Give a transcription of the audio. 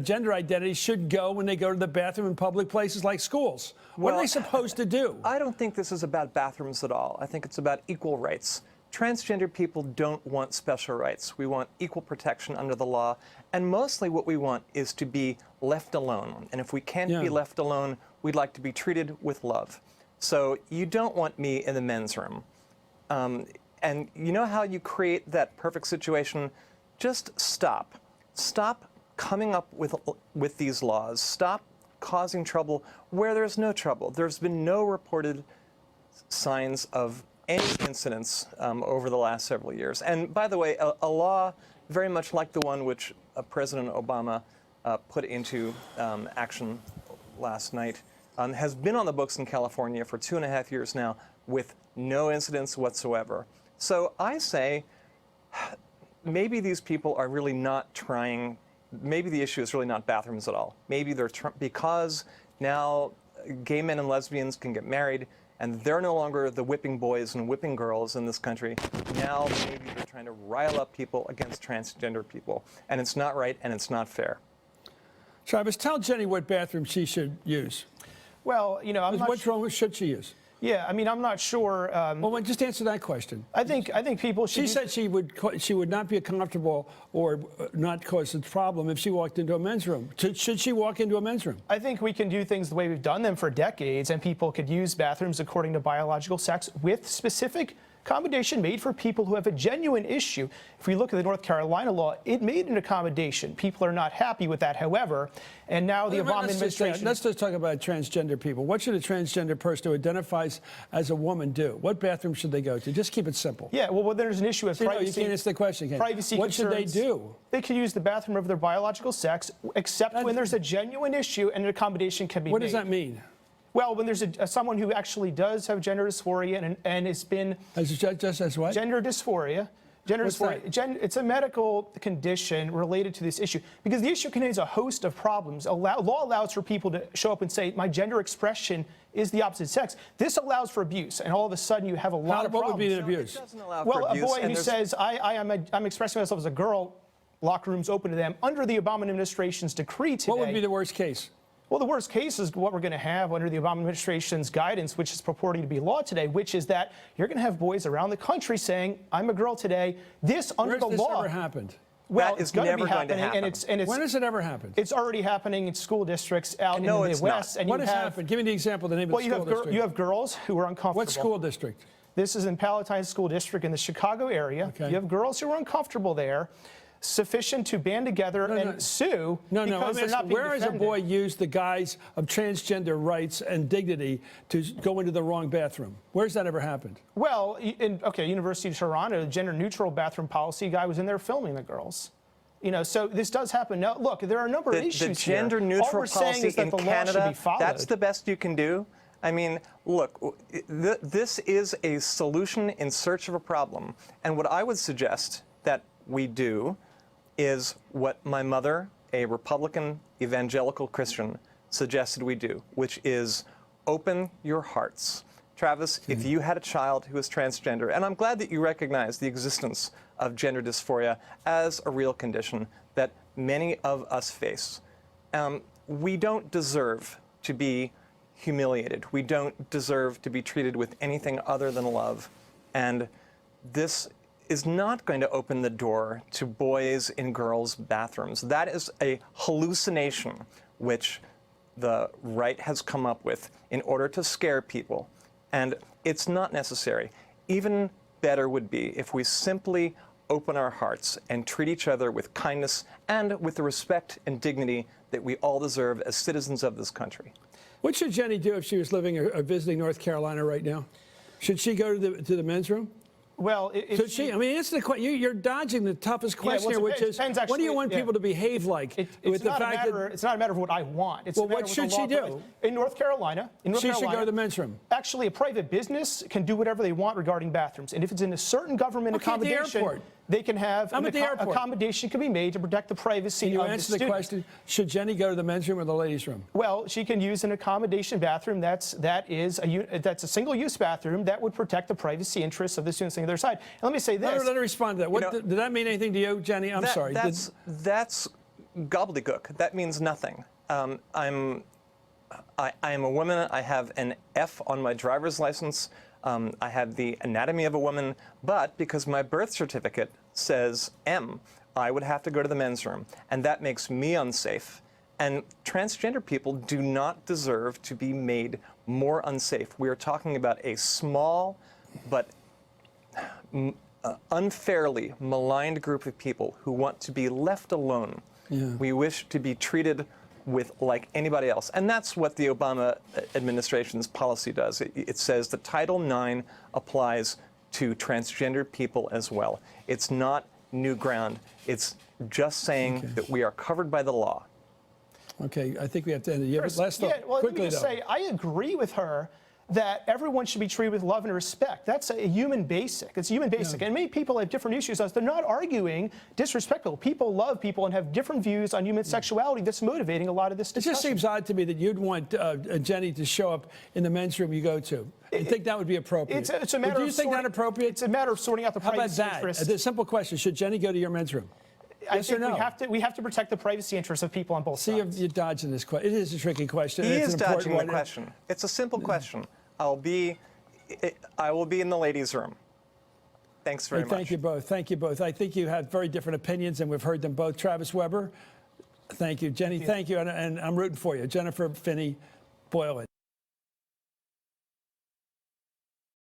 gender identity should go when they go to the bathroom in public places like schools. What are they supposed to do? I don't think this is about bathrooms at all. I think it's about equal rights. Transgender people don't want special rights. We want equal protection under the law. And mostly what we want is to be left alone. And if we can't be left alone, we'd like to be treated with love. So you don't want me in the men's room. And you know how you create that perfect situation? Just stop. Stop coming up with these laws. Stop causing trouble where there's no trouble. There's been no reported signs of any incidents over the last several years. And by the way, a law very much like the one which President Obama put into action last night has been on the books in California for 2.5 years now with no incidents whatsoever. So I say maybe these people are really not trying, maybe the issue is really not bathrooms at all. Maybe they're, because now gay men and lesbians can get married and they're no longer the whipping boys and whipping girls in this country. Now maybe they're trying to rile up people against transgender people. And it's not right and it's not fair. Travis, tell Jenny what bathroom she should use. Well, you know, I'm not Which one should she use? Yeah, I mean, I'm not sure. Well, just answer that question. I think people should. She said she would not be comfortable or not cause a problem if she walked into a men's room. Should she walk into a men's room? I think we can do things the way we've done them for decades, and people could use bathrooms according to biological sex with specific accommodation made for people who have a genuine issue. If we look at the North Carolina law, it made an accommodation. People are not happy with that, however, and now the Obama administration... Let's just talk about transgender people. What should a transgender person who identifies as a woman do? What bathroom should they go to? Just keep it simple. Yeah, well, there's an issue of privacy. You can't answer the question, can you? Privacy What should they concerns. do? They can use the bathroom of their biological sex, except when there's a genuine issue and an accommodation can be made. What does that mean? Well, when there's someone who actually does have gender dysphoria and has been... Just as what? Gender dysphoria. It's a medical condition related to this issue because the issue contains a host of problems. Law allows for people to show up and say, my gender expression is the opposite sex. This allows for abuse, and all of a sudden you have a lot of problems. What would be an abuse? It doesn't allow well, for abuse, a boy who says, I'm expressing myself as a girl, locker rooms open to them, under the Obama administration's decree today. What would be the worst case? Well, the worst case is what we're going to have under the Obama administration's guidance, which is purporting to be law today, which is that you're going to have boys around the country saying, I'm a girl today. This under the law. Where's this ever happened? Well, that is it's going never to be going to happening, happen. and it's when has it ever happened? It's already happening in school districts out in the Midwest. And what has happened? Give me the example, the name of the school district. You have girls who are uncomfortable. What school district? This is in Palatine School District in the Chicago area. Okay. You have girls who are uncomfortable there, sufficient to band together and sue because they're not being where has a boy used the guise of transgender rights and dignity to go into the wrong bathroom? Where's that ever happened? Well, University of Toronto, the gender-neutral bathroom policy guy was in there filming the girls. You know, so this does happen. Now, look, there are a number of issues here. The gender-neutral policy in Canada, that's the best you can do? I mean, look, this is a solution in search of a problem. And what I would suggest that we do is what my mother, a Republican evangelical Christian, suggested we do, which is open your hearts. Travis, if you had a child who is transgender, and I'm glad that you recognize the existence of gender dysphoria as a real condition that many of us face, we don't deserve to be humiliated. We don't deserve to be treated with anything other than love. And this is not going to open the door to boys in girls' bathrooms. That is a hallucination which the right has come up with in order to scare people. And it's not necessary. Even better would be if we simply open our hearts and treat each other with kindness and with the respect and dignity that we all deserve as citizens of this country. What should Jenny do if she was living or visiting North Carolina right now? Should she go to the men's room? Well, I mean, answer the question. You're dodging the toughest question here, which is, what do you want people to behave like? It's not a matter of what I want. It's well, what should she do? In North Carolina, she should go to the men's room. Actually, a private business can do whatever they want regarding bathrooms. And if it's in a certain government accommodation, they can have an accommodation can be made to protect the privacy of the student. Answer the question, should Jenny go to the men's room or the ladies' room? Well, she can use an accommodation bathroom that's a single-use bathroom that would protect the privacy interests of the students on the other side. And let me say this. Let her respond to that. Did that mean anything to you, Jenny? I'm sorry. That's gobbledygook. That means nothing. I am a woman. I have an F on my driver's license. I have the anatomy of a woman, but because my birth certificate says M, I would have to go to the men's room, and that makes me unsafe. And transgender people do not deserve to be made more unsafe. We are talking about a small but unfairly maligned group of people who want to be left alone. Yeah. We wish to be treated with like anybody else. And that's what the Obama administration's policy does. It says that Title IX applies to transgender people as well. It's not new ground. It's just saying that we are covered by the law. Okay, I think we have to end it. You have a last thought? Yeah, well, Quickly, let me just though. say, I agree with her that everyone should be treated with love and respect. That's a human basic. It's human basic. And many people have different issues. They're not arguing disrespectful. People love people and have different views on human sexuality. That's motivating a lot of this It discussion. just seems odd to me that you'd want Jenny to show up in the men's room you go to. I think that would be appropriate. It's a matter Do you of think sorting, that appropriate? It's a matter of sorting out the How about privacy that? interests. A simple question. Should Jenny go to your men's room? I Yes or think no? we have to protect the privacy interests of people on both See, sides. you're dodging this question. It is a tricky question. He and it's is an important dodging the one. question. It's a simple question. I will be in the ladies' room. Thanks very much. Thank you both. Thank you both. I think you have very different opinions, and we've heard them both. Travis Weber, thank you. Jenny, thank you. And I'm rooting for you. Jennifer Finney Boylan.